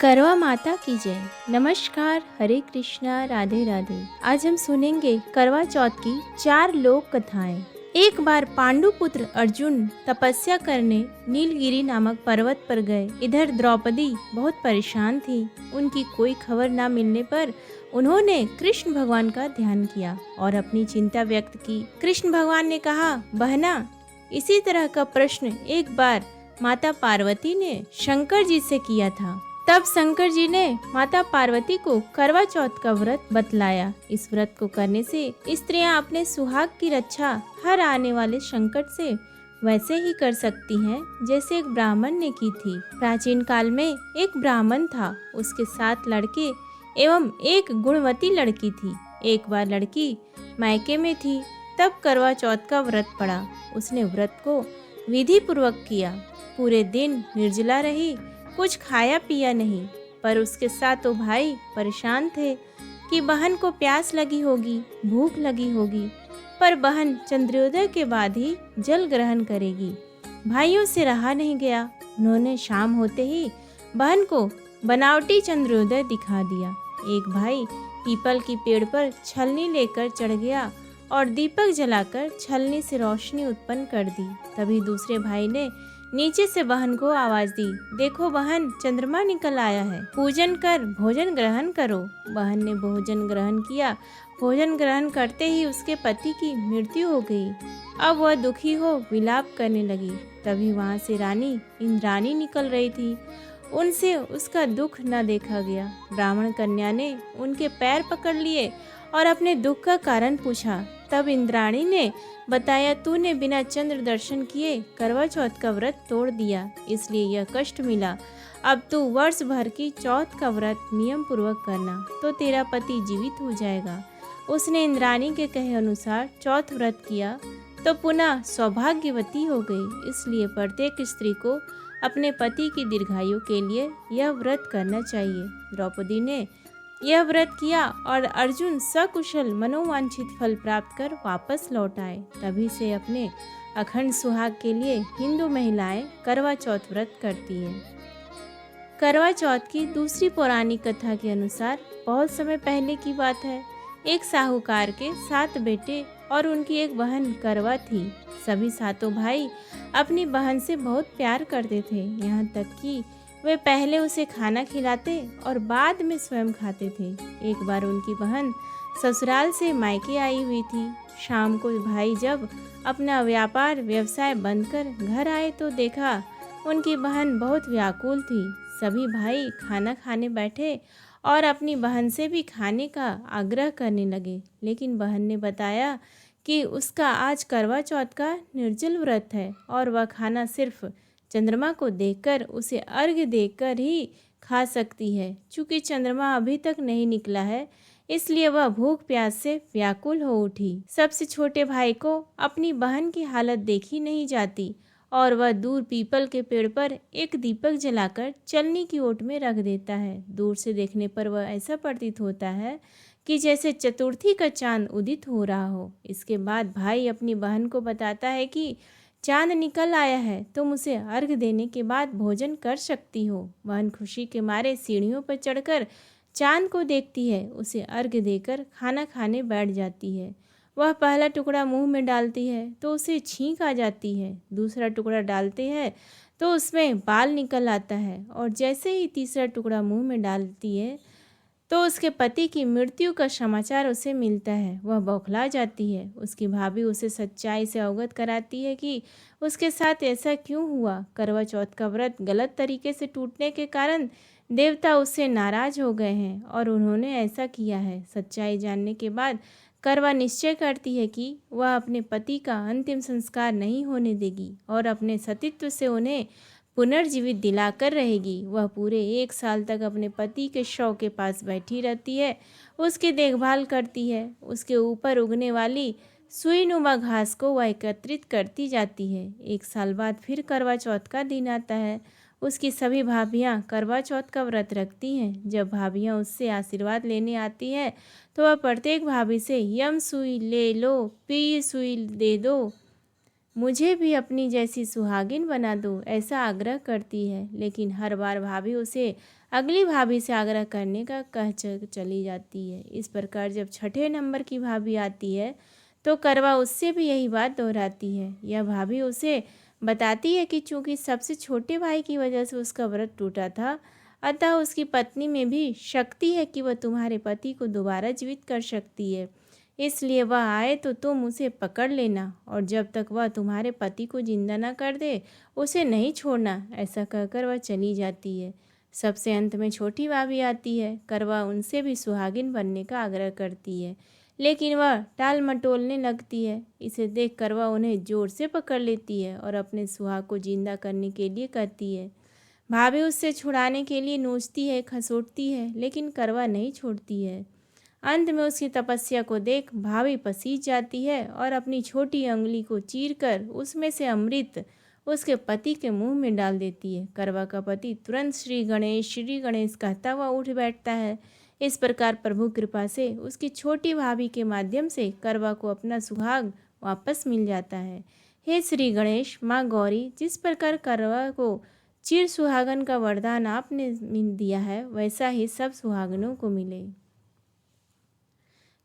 करवा माता की जय। नमस्कार, हरे कृष्णा, राधे राधे। आज हम सुनेंगे करवा चौथ की 4 लोक कथाएं। एक बार पांडु पुत्र अर्जुन तपस्या करने नीलगिरी नामक पर्वत पर गए। इधर द्रौपदी बहुत परेशान थी। उनकी कोई खबर न मिलने पर उन्होंने कृष्ण भगवान का ध्यान किया और अपनी चिंता व्यक्त की। कृष्ण भगवान ने कहा, बहना, इसी तरह का प्रश्न एक बार माता पार्वती ने शंकर जी से किया था। तब शंकर जी ने माता पार्वती को करवा चौथ का व्रत बतलाया। इस व्रत को करने से स्त्रियां अपने सुहाग की रक्षा हर आने वाले संकट से वैसे ही कर सकती हैं जैसे एक ब्राह्मण ने की थी। प्राचीन काल में एक ब्राह्मण था, उसके 7 लड़के एवं एक गुणवती लड़की थी। एक बार लड़की मायके में थी, तब करवा चौथ का व्रत पड़ा। उसने व्रत को विधि पूर्वक किया। पूरे दिन निर्जला रही, कुछ खाया पिया नहीं। पर उसके 7 भाई परेशान थे कि बहन को प्यास लगी होगी, भूख लगी होगी, पर बहन चंद्रोदय के बाद ही जल ग्रहण करेगी। भाइयों से रहा नहीं गया। उन्होंने शाम होते ही बहन को बनावटी चंद्रोदय दिखा दिया। एक भाई पीपल की पेड़ पर छलनी लेकर चढ़ गया और दीपक जलाकर छलनी से रोशनी उत्पन्न कर दी। तभी दूसरे भाई ने नीचे से बहन को आवाज दी, देखो बहन, चंद्रमा निकल आया है, पूजन कर भोजन ग्रहण करो। बहन ने भोजन ग्रहण किया। भोजन ग्रहण करते ही उसके पति की मृत्यु हो गई। अब वह दुखी हो विलाप करने लगी। तभी वहां से रानी इंद्राणी निकल रही थी। उनसे उसका दुख न देखा गया। ब्राह्मण कन्या ने उनके पैर पकड़ लिए और अपने दुख का कारण पूछा। तब इंद्राणी ने बताया, तूने बिना चंद्र दर्शन किए करवा चौथ का व्रत तोड़ दिया, इसलिए यह कष्ट मिला। अब तू वर्ष भर की चौथ का व्रत नियम पूर्वक करना, तो तेरा पति जीवित हो जाएगा। उसने इंद्राणी के कहे अनुसार चौथ व्रत किया तो पुनः सौभाग्यवती हो गई। इसलिए प्रत्येक स्त्री को अपने पति की दीर्घायु के लिए यह व्रत करना चाहिए। द्रौपदी ने यह व्रत किया और अर्जुन सकुशल मनोवांछित फल प्राप्त कर वापस लौट आए। तभी से अपने अखंड सुहाग के लिए हिंदू महिलाएं करवा चौथ व्रत करती हैं। करवा चौथ की दूसरी पौराणिक कथा के अनुसार बहुत समय पहले की बात है। एक साहूकार के 7 बेटे और उनकी एक बहन करवा थी। सभी 7 भाई अपनी बहन से बहुत प्यार करते थे, यहाँ तक कि वे पहले उसे खाना खिलाते और बाद में स्वयं खाते थे। एक बार उनकी बहन ससुराल से मायके आई हुई थी। शाम को भाई जब अपना व्यापार व्यवसाय बंद कर घर आए तो देखा उनकी बहन बहुत व्याकुल थी। सभी भाई खाना खाने बैठे और अपनी बहन से भी खाने का आग्रह करने लगे, लेकिन बहन ने बताया कि उसका आज करवा चौथ का निर्जल व्रत है और वह खाना सिर्फ चंद्रमा को देखकर उसे अर्घ्य देकर ही खा सकती है। चूँकि चंद्रमा अभी तक नहीं निकला है, इसलिए वह भूख प्यास से व्याकुल हो उठी। सबसे छोटे भाई को अपनी बहन की हालत देखी नहीं जाती और वह दूर पीपल के पेड़ पर एक दीपक जलाकर चलनी की ओट में रख देता है। दूर से देखने पर वह ऐसा प्रतीत होता है कि जैसे चतुर्थी का चांद उदित हो रहा हो। इसके बाद भाई अपनी बहन को बताता है कि चांद निकल आया है, तुम उसे अर्घ देने के बाद भोजन कर सकती हो। बहन खुशी के मारे सीढ़ियों पर चढ़कर चांद को देखती है, उसे अर्घ देकर खाना खाने बैठ जाती है। वह पहला टुकड़ा मुंह में डालती है तो उसे छींक आ जाती है। दूसरा टुकड़ा डालते हैं तो उसमें बाल निकल आता है और जैसे ही तीसरा टुकड़ा मुंह में डालती है तो उसके पति की मृत्यु का समाचार उसे मिलता है। वह बौखला जाती है। उसकी भाभी उसे सच्चाई से अवगत कराती है कि उसके साथ ऐसा क्यों हुआ। करवा चौथ का व्रत गलत तरीके से टूटने के कारण देवता उससे नाराज हो गए हैं और उन्होंने ऐसा किया है। सच्चाई जानने के बाद करवा निश्चय करती है कि वह अपने पति का अंतिम संस्कार नहीं होने देगी और अपने सतीत्व से उन्हें पुनर्जीवित दिलाकर रहेगी। वह पूरे 1 साल तक अपने पति के शव के पास बैठी रहती है, उसकी देखभाल करती है। उसके ऊपर उगने वाली सुईनुमा घास को वह एकत्रित करती जाती है। 1 साल बाद फिर करवा चौथ का दिन आता है। उसकी सभी भाभियाँ करवा चौथ का व्रत रखती हैं। जब भाभियाँ उससे आशीर्वाद लेने आती हैं तो वह प्रत्येक भाभी से यम सुई ले लो, पी सुई दे दो, मुझे भी अपनी जैसी सुहागिन बना दो, ऐसा आग्रह करती है। लेकिन हर बार भाभी उसे अगली भाभी से आग्रह करने का कह चली जाती है। इस प्रकार जब छठे नंबर की भाभी आती है तो करवा उससे भी यही बात दोहराती है। यह भाभी उसे बताती है कि चूंकि सबसे छोटे भाई की वजह से उसका व्रत टूटा था, अतः उसकी पत्नी में भी शक्ति है कि वह तुम्हारे पति को दोबारा जीवित कर सकती है। इसलिए वह आए तो तुम उसे पकड़ लेना और जब तक वह तुम्हारे पति को जिंदा न कर दे उसे नहीं छोड़ना। ऐसा कहकर वह चली जाती है। सबसे अंत में छोटी भाभी आती है। करवा उनसे भी सुहागिन बनने का आग्रह करती है, लेकिन वह टाल मटोलने लगती है। इसे देख कर वह उन्हें जोर से पकड़ लेती है और अपने सुहाग को जिंदा करने के लिए कहती है। भाभी उससे छुड़ाने के लिए नोचती है, खसोटती है, लेकिन करवा नहीं छोड़ती है। अंत में उसकी तपस्या को देख भाभी पसीज जाती है और अपनी छोटी अंगुली को चीरकर उसमें से अमृत उसके पति के मुंह में डाल देती है। करवा का पति तुरंत श्री गणेश कहता हुआ उठ बैठता है। इस प्रकार प्रभु कृपा से उसकी छोटी भाभी के माध्यम से करवा को अपना सुहाग वापस मिल जाता है। हे श्री गणेश, माँ गौरी, जिस प्रकार करवा को चिर सुहागन का वरदान आपने दिया है, वैसा ही सब सुहागनों को मिले।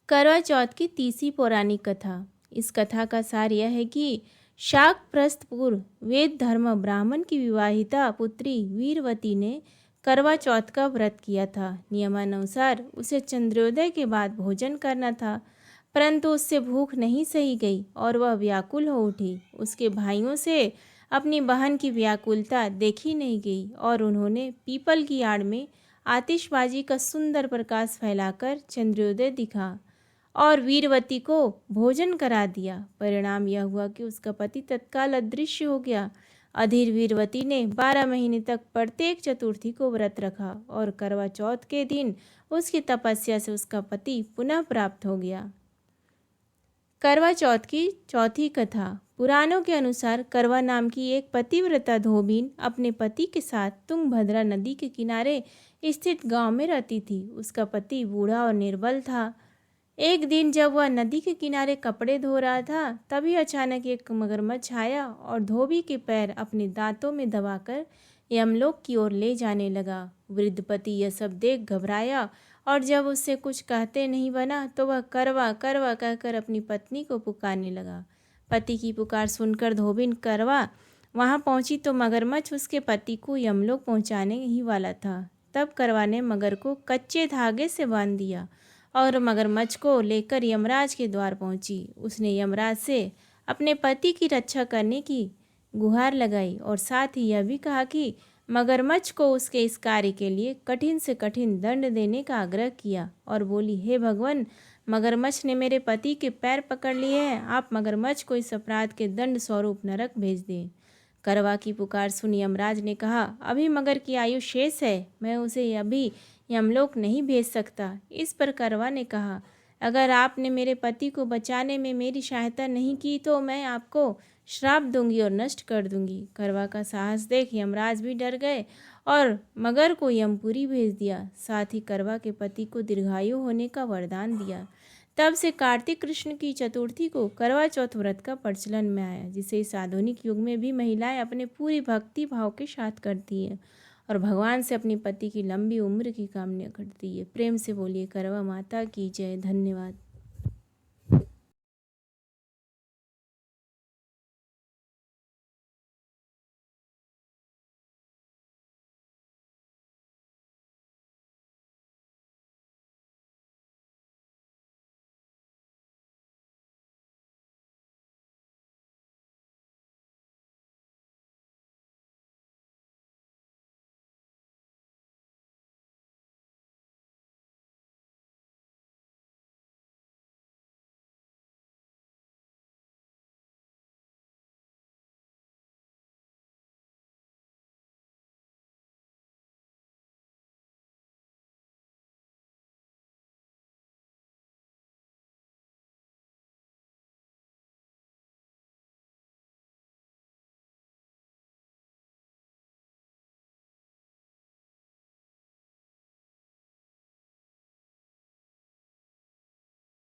करवा चौथ की तीसरी पौराणिक कथा। इस कथा का सार यह है कि शाकप्रस्थपुर वेद धर्म ब्राह्मण की विवाहिता पुत्री वीरवती ने करवा चौथ का व्रत किया था। नियमानुसार उसे चंद्रोदय के बाद भोजन करना था, परंतु उससे भूख नहीं सही गई और वह व्याकुल हो उठी। उसके भाइयों से अपनी बहन की व्याकुलता देखी नहीं गई और उन्होंने पीपल की आड़ में आतिशबाजी का सुंदर प्रकाश फैलाकर चंद्रोदय दिखा और वीरवती को भोजन करा दिया। परिणाम यह हुआ कि उसका पति तत्काल अदृश्य हो गया। अधीर वीरवती ने 12 महीने तक प्रत्येक चतुर्थी को व्रत रखा और करवा चौथ के दिन उसकी तपस्या से उसका पति पुनः प्राप्त हो गया। करवा चौथ की चौथी कथा। पुराणों के अनुसार करवा नाम की एक पतिव्रता धोबिन अपने पति के साथ तुंगभद्रा नदी के किनारे स्थित गांव में रहती थी। उसका पति बूढ़ा और निर्बल था। एक दिन जब वह नदी के किनारे कपड़े धो रहा था, तभी अचानक एक मगरमच्छ आया और धोबी के पैर अपने दांतों में दबाकर यमलोक की ओर ले जाने लगा। वृद्ध पति यह सब देख घबराया और जब उससे कुछ कहते नहीं बना तो वह करवा करवा कहकर अपनी पत्नी को पुकारने लगा। पति की पुकार सुनकर धोबिन करवा वहां पहुंची तो मगरमच्छ उसके पति को यमलोक पहुंचाने ही वाला था। तब करवा ने मगर को कच्चे धागे से बांध दिया और मगरमच्छ को लेकर यमराज के द्वार पहुंची। उसने यमराज से अपने पति की रक्षा करने की गुहार लगाई और साथ ही यह भी कहा कि मगरमच्छ को उसके इस कार्य के लिए कठिन से कठिन दंड देने का आग्रह किया और बोली, हे भगवान, मगरमच्छ ने मेरे पति के पैर पकड़ लिए हैं। आप मगरमच्छ को इस अपराध के दंड स्वरूप नरक भेज दें। करवा की पुकार सुन यमराज ने कहा, अभी मगर की आयु शेष है, मैं उसे अभी यमलोक नहीं भेज सकता। इस पर करवा ने कहा, अगर आपने मेरे पति को बचाने में मेरी सहायता नहीं की तो मैं आपको श्राप दूंगी और नष्ट कर दूंगी। करवा का साहस देख यमराज भी डर गए और मगर को यमपुरी भेज दिया। साथ ही करवा के पति को दीर्घायु होने का वरदान दिया। तब से कार्तिक कृष्ण की चतुर्थी को करवा चौथ व्रत का प्रचलन में आया, जिसे इस आधुनिक युग में भी महिलाएं अपने पूरी भक्ति भाव के साथ करती हैं और भगवान से अपने पति की लंबी उम्र की कामना करती है। प्रेम से बोलिए करवा माता की जय। धन्यवाद।